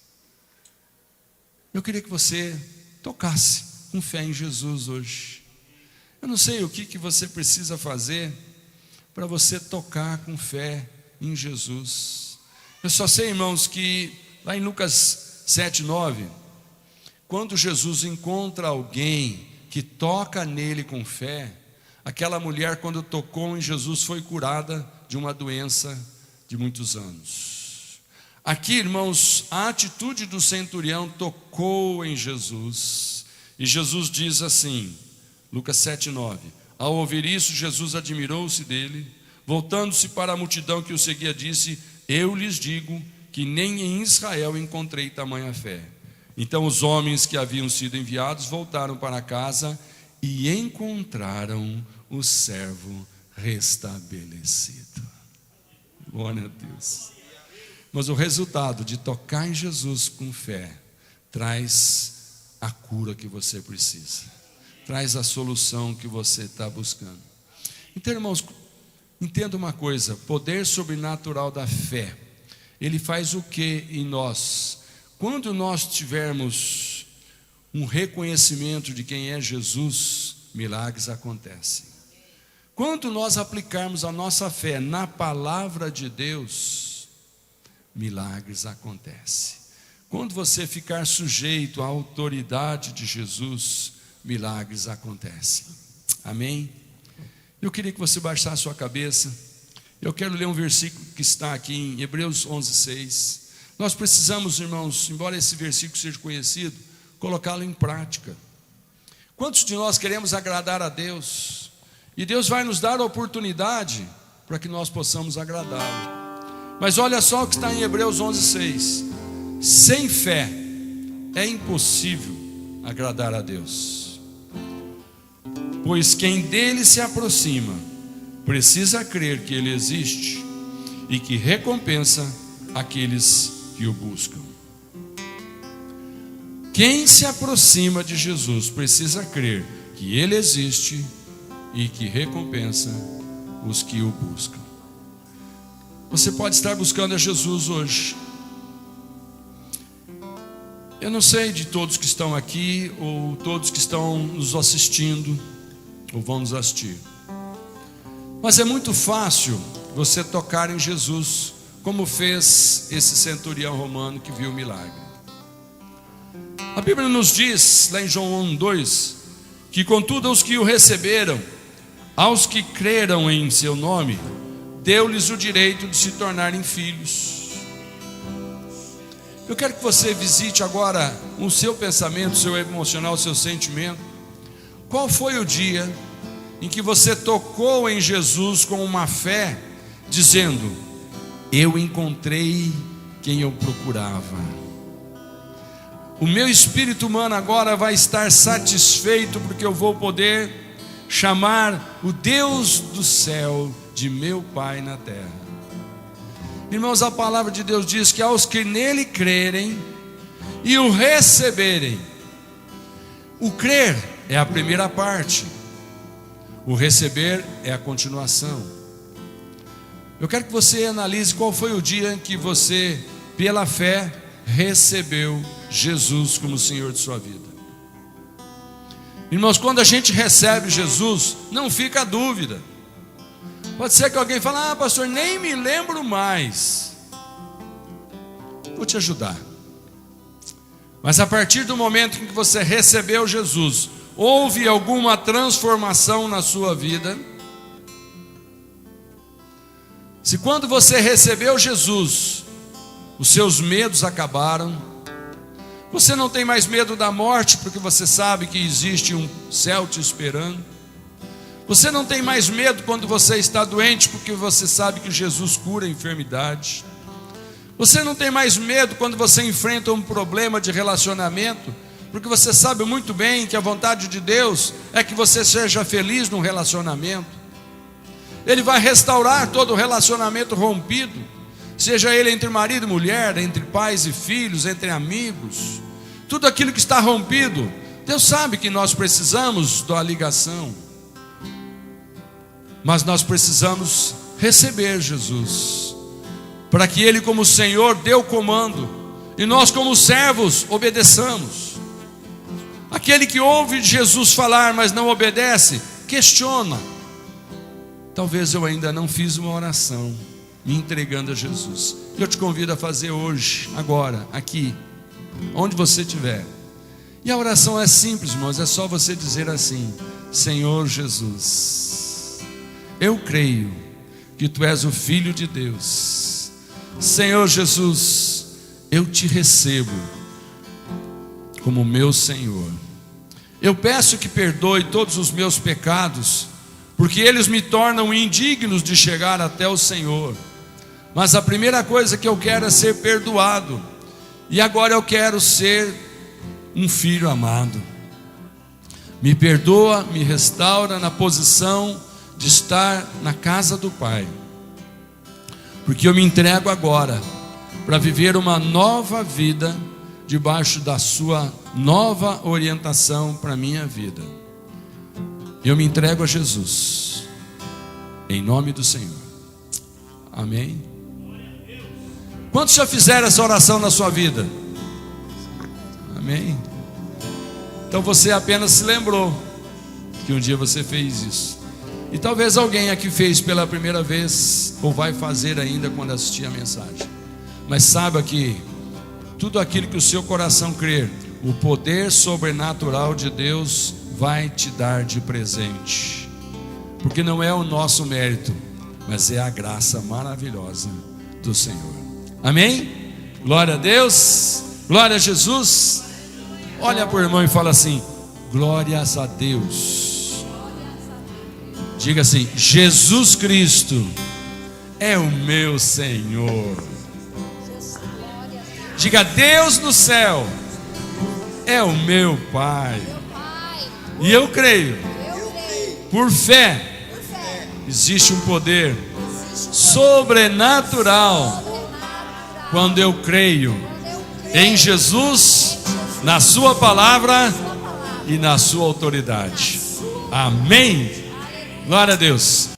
Speaker 1: Eu queria que você tocasse com fé em Jesus hoje. Eu não sei o que você precisa fazer para você tocar com fé em Jesus. Eu só sei, irmãos, que lá em Lucas 7:9, quando Jesus encontra alguém que toca nele com fé, aquela mulher, quando tocou em Jesus, foi curada de uma doença de muitos anos. Aqui, irmãos, a atitude do centurião tocou em Jesus. E Jesus diz assim, Lucas 7:9: ao ouvir isso, Jesus admirou-se dele, voltando-se para a multidão que o seguia, disse: eu lhes digo que nem em Israel encontrei tamanha fé. Então os homens que haviam sido enviados voltaram para casa e encontraram o servo restabelecido. Glória a Deus. Mas o resultado de tocar em Jesus com fé traz a cura que você precisa, traz a solução que você está buscando. Então, irmãos, entenda uma coisa: poder sobrenatural da fé, ele faz o que em nós? Quando nós tivermos um reconhecimento de quem é Jesus, milagres acontecem. Quando nós aplicarmos a nossa fé na palavra de Deus, milagres acontecem. Quando você ficar sujeito à autoridade de Jesus, milagres acontecem. Amém? Eu queria que você baixasse a sua cabeça. Eu quero ler um versículo que está aqui em Hebreus 11:6. Nós precisamos, irmãos, embora esse versículo seja conhecido, colocá-lo em prática. Quantos de nós queremos agradar a Deus? E Deus vai nos dar a oportunidade para que nós possamos agradá-lo. Mas olha só o que está em Hebreus 11:6. Sem fé é impossível agradar a Deus, pois quem dele se aproxima precisa crer que ele existe e que recompensa aqueles que o buscam. Quem se aproxima de Jesus precisa crer que ele existe e que recompensa os que o buscam. Você pode estar buscando a Jesus hoje. Eu não sei de todos que estão aqui ou todos que estão nos assistindo ou vão nos assistir, mas é muito fácil você tocar em Jesus, como fez esse centurião romano que viu o milagre. A Bíblia nos diz, lá em João 1:2, que contudo aos que o receberam, aos que creram em seu nome, deu-lhes o direito de se tornarem filhos. Eu quero que você visite agora o seu pensamento, o seu emocional, o seu sentimento. Qual foi o dia em que você tocou em Jesus com uma fé, dizendo: eu encontrei quem eu procurava? O meu espírito humano agora vai estar satisfeito, porque eu vou poder chamar o Deus do céu de meu Pai na terra. Irmãos, a palavra de Deus diz que aos que nele crerem e o receberem, o crer é a primeira parte, o receber é a continuação. Eu quero que você analise qual foi o dia em que você, pela fé, recebeu Jesus como Senhor de sua vida. Irmãos, quando a gente recebe Jesus, não fica dúvida. Pode ser que alguém fale: pastor, nem me lembro mais. Vou te ajudar. Mas a partir do momento em que você recebeu Jesus, houve alguma transformação na sua vida? Se quando você recebeu Jesus, os seus medos acabaram, você não tem mais medo da morte, porque você sabe que existe um céu te esperando. Você não tem mais medo quando você está doente, porque você sabe que Jesus cura a enfermidade. Você não tem mais medo quando você enfrenta um problema de relacionamento, porque você sabe muito bem que a vontade de Deus é que você seja feliz no relacionamento. Ele vai restaurar todo o relacionamento rompido, seja ele entre marido e mulher, entre pais e filhos, entre amigos. Tudo aquilo que está rompido, Deus sabe que nós precisamos da ligação, mas nós precisamos receber Jesus, para que Ele como Senhor dê o comando, e nós como servos obedeçamos. Aquele que ouve Jesus falar, mas não obedece, questiona: talvez eu ainda não fiz uma oração me entregando a Jesus. Eu te convido a fazer hoje, agora, aqui, onde você estiver. E a oração é simples, irmãos, é só você dizer assim: Senhor Jesus, eu creio que Tu és o Filho de Deus. Senhor Jesus, eu Te recebo como meu Senhor. Eu peço que perdoe todos os meus pecados, porque eles me tornam indignos de chegar até o Senhor. Mas a primeira coisa que eu quero é ser perdoado, e agora eu quero ser um filho amado. Me perdoa, me restaura na posição de estar na casa do Pai, porque eu me entrego agora para viver uma nova vida, debaixo da Sua nova orientação para a minha vida. Eu me entrego a Jesus, em nome do Senhor. Amém? Quantos já fizeram essa oração na sua vida? Amém? Então você apenas se lembrou que um dia você fez isso. E talvez alguém aqui fez pela primeira vez, ou vai fazer ainda quando assistir a mensagem. Mas saiba que tudo aquilo que o seu coração crer, o poder sobrenatural de Deus vai te dar de presente. Porque não é o nosso mérito, mas é a graça maravilhosa do Senhor. Amém? Glória a Deus, glória a Jesus. Olha para o irmão e fala assim: glórias a Deus. Diga assim: Jesus Cristo é o meu Senhor. Diga: Deus no céu é o meu Pai. E eu creio, por fé, existe um poder sobrenatural quando eu creio em Jesus, na sua palavra e na sua autoridade. Amém. Glória a Deus.